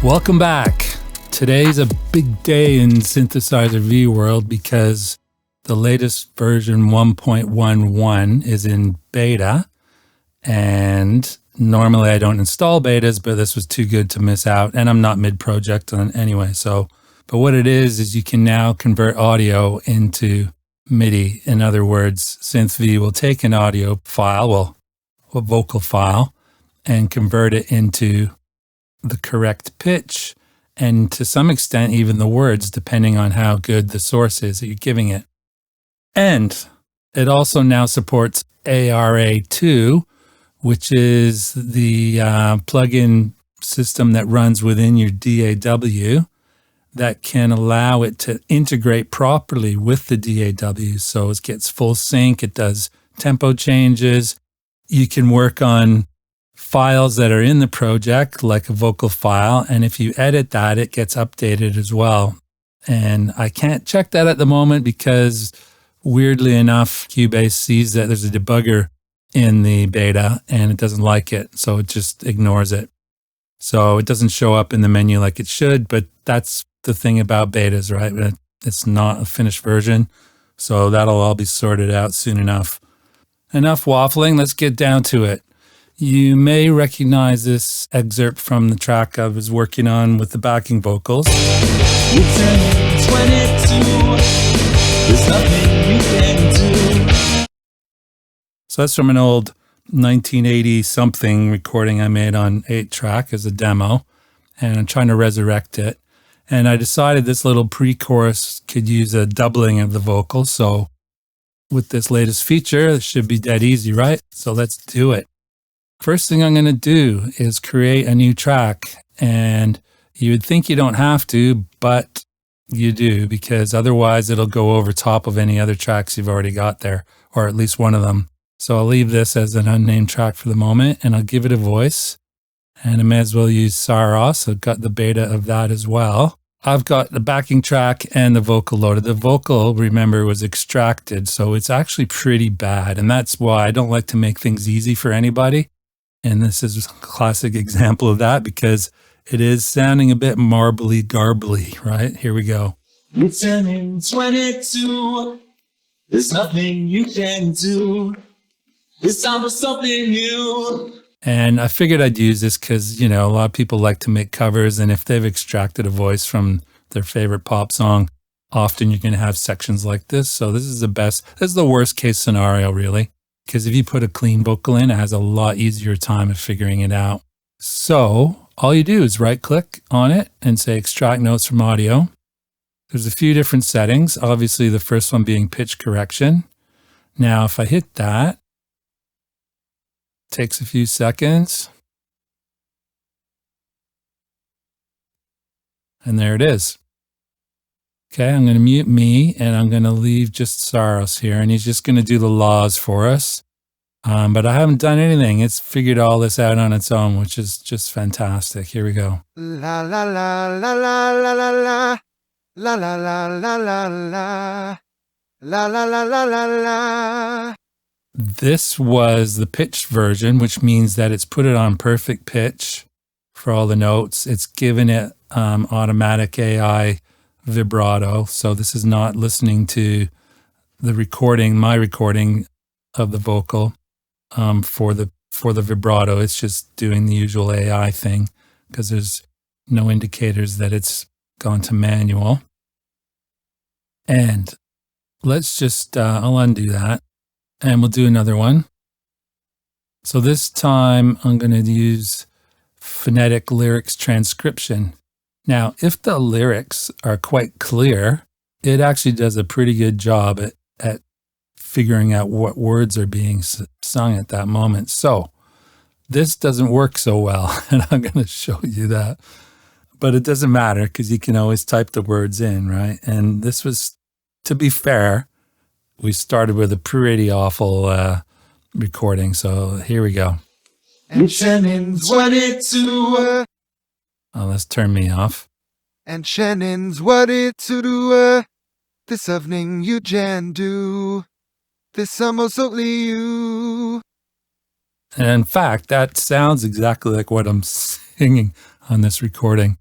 Welcome back. Today's a big day in Synthesizer V world because the latest version 1.11 is in beta, and normally I don't install betas, but this was too good to miss out, and I'm not mid-project on anyway. But what it is you can now convert audio into MIDI. In other words, Synth V will take an audio file, a vocal file, and convert it into the correct pitch, and to some extent even the words, depending on how good the source is that you're giving it. And it also now supports ARA2, which is the plugin system that runs within your DAW that can allow it to integrate properly with the DAW. So it gets full sync, it does tempo changes. You can work on files that are in the project, like a vocal file, and if you edit that, it gets updated as well. And I can't check that at the moment because, weirdly enough, Cubase sees that there's a debugger in the beta and it doesn't like it, so it just ignores it. So it doesn't show up in the menu like it should, but that's the thing about betas, right? It's not a finished version, so that'll all be sorted out soon enough. Enough waffling, let's get down to it. You may recognize this excerpt from the track I was working on with the backing vocals. It's 22, there's nothing you can do. So that's from an old 1980-something recording I made on 8-track as a demo, and I'm trying to resurrect it. And I decided this little pre-chorus could use a doubling of the vocal, so with this latest feature, it should be dead easy, right? So let's do it. First thing I'm going to do is create a new track, and you would think you don't have to, but you do, because otherwise it'll go over top of any other tracks you've already got there, or at least one of them. So I'll leave this as an unnamed track for the moment, and I'll give it a voice, and I may as well use Saros. I've got the beta of that as well. I've got the backing track and the vocal loaded. The vocal, remember, was extracted, so it's actually pretty bad, and that's why I don't like to make things easy for anybody. And this is a classic example of that because it is sounding a bit marbly garbly, right? Here we go. It's 22, there's nothing you can do. It's time for something new. And I figured I'd use this because, a lot of people like to make covers, and if they've extracted a voice from their favorite pop song, often you're going to have sections like this. So this is the worst case scenario, really. Because if you put a clean vocal in, it has a lot easier time of figuring it out. So all you do is right-click on it and say extract notes from audio. There's a few different settings, obviously the first one being pitch correction. Now if I hit that, it takes a few seconds. And there it is. Okay, I'm going to mute me, and I'm going to leave just Saros here, and he's just going to do the laws for us. But I haven't done anything. It's figured all this out on its own, which is just fantastic. Here we go. La la la la la la la la la la la la la la la la la la la la. This was the pitched version, which means that it's put it on perfect pitch for all the notes. It's given it automatic AI vibrato. So this is not listening to the recording, my recording of the vocal for the vibrato. It's just doing the usual AI thing because there's no indicators that it's gone to manual. And let's just, I'll undo that and we'll do another one. So this time I'm going to use phonetic lyrics transcription. Now, if the lyrics are quite clear, it actually does a pretty good job at figuring out what words are being sung at that moment. So this doesn't work so well, and I'm going to show you that. But it doesn't matter because you can always type the words in, right? And this was, to be fair, we started with a pretty awful recording. So here we go. It's 22. Oh, let's turn me off. And Shannon's what it to do. This evening you can do. This almost only you. And in fact, that sounds exactly like what I'm singing on this recording.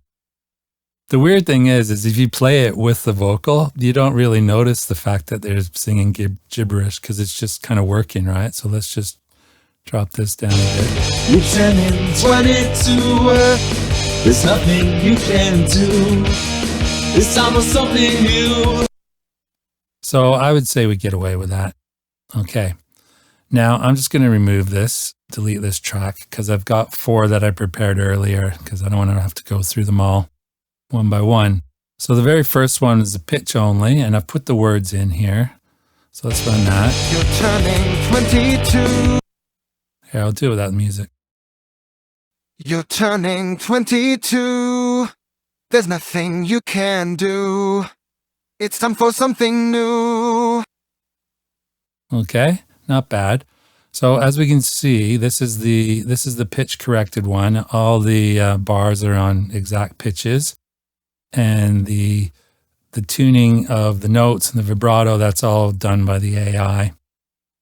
The weird thing is if you play it with the vocal, you don't really notice the fact that they're singing gibberish because it's just kind of working, right? So let's just drop this down a bit. You're turning 22. There's nothing you can do. It's almost something new. So I would say we get away with that. Okay. Now I'm just going to remove this, delete this track, because I've got 4 that I prepared earlier because I don't want to have to go through them all one by one. So the very first one is the pitch only, and I've put the words in here. So let's run that. You're turning 22. Here, I'll do it without music. You're turning 22. There's nothing you can do. It's time for something new. Okay, not bad. So as we can see, this is the pitch corrected one. All the bars are on exact pitches, and the tuning of the notes and the vibrato, that's all done by the AI.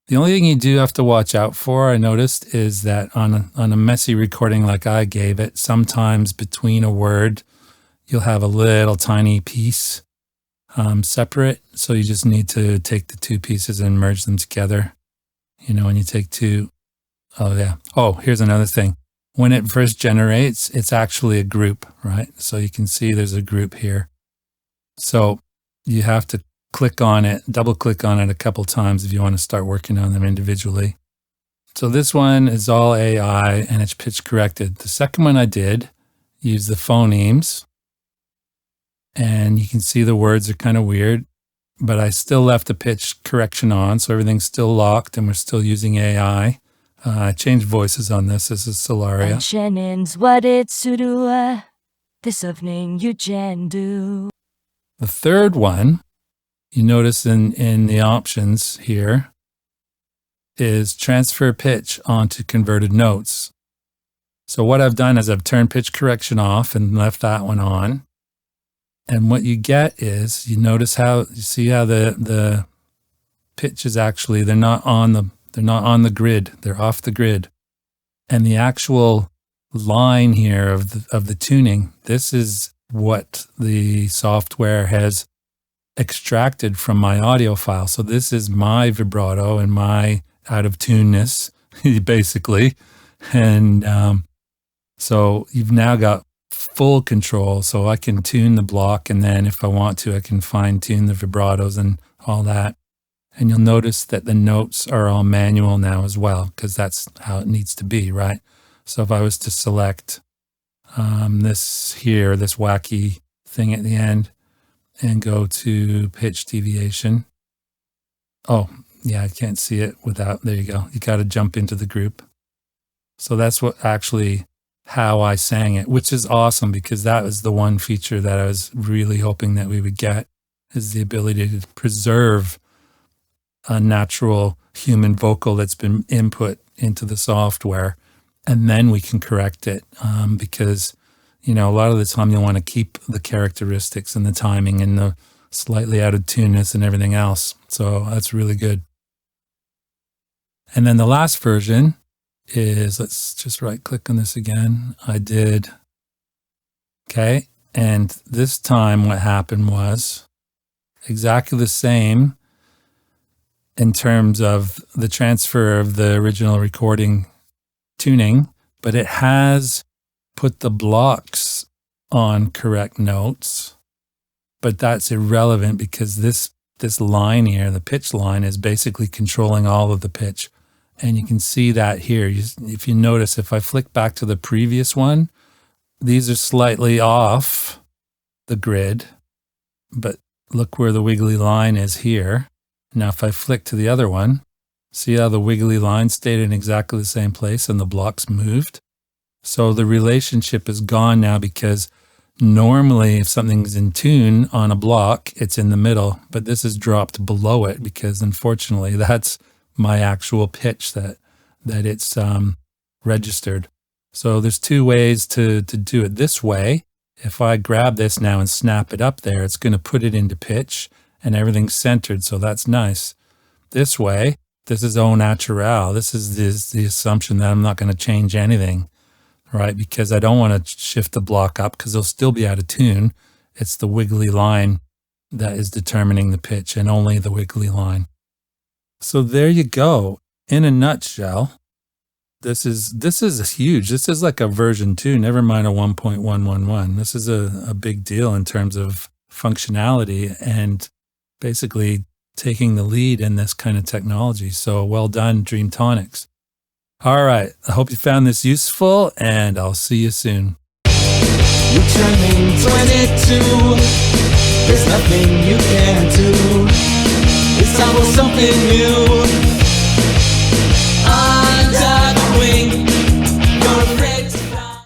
The only thing you do have to watch out for, I noticed, is that on a messy recording like I gave it, sometimes between a word, you'll have a little tiny piece separate. So you just need to take the 2 pieces and merge them together. You know, when you take 2, oh yeah. Oh, here's another thing. When it first generates, it's actually a group, right? So you can see there's a group here. So you have to click on it, double click on it a couple times if you want to start working on them individually. So this one is all AI and it's pitch corrected. The second one I did use the phonemes, and you can see the words are kind of weird, but I still left the pitch correction on, so everything's still locked and we're still using AI. I changed voices on this. This is Solaria. The third one, you notice in the options here, is transfer pitch onto converted notes. So what I've done is I've turned pitch correction off and left that one on. And what you get is, you notice how, you see how the pitch is actually, they're not on the grid, they're off the grid. And the actual line here of the tuning, this is what the software has extracted from my audio file. So this is my vibrato and my out of tuneness, basically. And so you've now got full control. So I can tune the block, and then if I want to, I can fine tune the vibratos and all that. And you'll notice that the notes are all manual now as well, because that's how it needs to be, right? So if I was to select this here, this wacky thing at the end, and go to pitch deviation. Oh, yeah, I can't see it without, there you go. You got to jump into the group. So that's what actually how I sang it, which is awesome, because that was the one feature that I was really hoping that we would get, is the ability to preserve a natural human vocal that's been input into the software, and then we can correct it, because you know, a lot of the time you'll want to keep the characteristics and the timing and the slightly out of tuneness and everything else. So that's really good. And then the last version is, let's just right click on this again. I did, okay. And this time what happened was exactly the same in terms of the transfer of the original recording tuning, but it has put the blocks on correct notes, but that's irrelevant because this line here, the pitch line, is basically controlling all of the pitch. And you can see that here. If you notice, if I flick back to the previous one, these are slightly off the grid, but look where the wiggly line is here. Now, if I flick to the other one, see how the wiggly line stayed in exactly the same place and the blocks moved? So the relationship is gone now, because normally if something's in tune on a block, it's in the middle, but this is dropped below it because unfortunately that's my actual pitch that it's registered. So there's 2 ways to do it. This way, if I grab this now and snap it up there, it's going to put it into pitch and everything's centered, so that's nice. This way, this is au naturel. This is the assumption that I'm not going to change anything, right? Because I don't want to shift the block up because they'll still be out of tune. It's the wiggly line that is determining the pitch, and only the wiggly line. So there you go. In a nutshell, this is huge. This is like a version 2, never mind a 1.111. This is a big deal in terms of functionality and basically taking the lead in this kind of technology. So well done, Dreamtonics. All right, I hope you found this useful, and I'll see you soon. You're turning 22. There's nothing you can do. It's almost something new.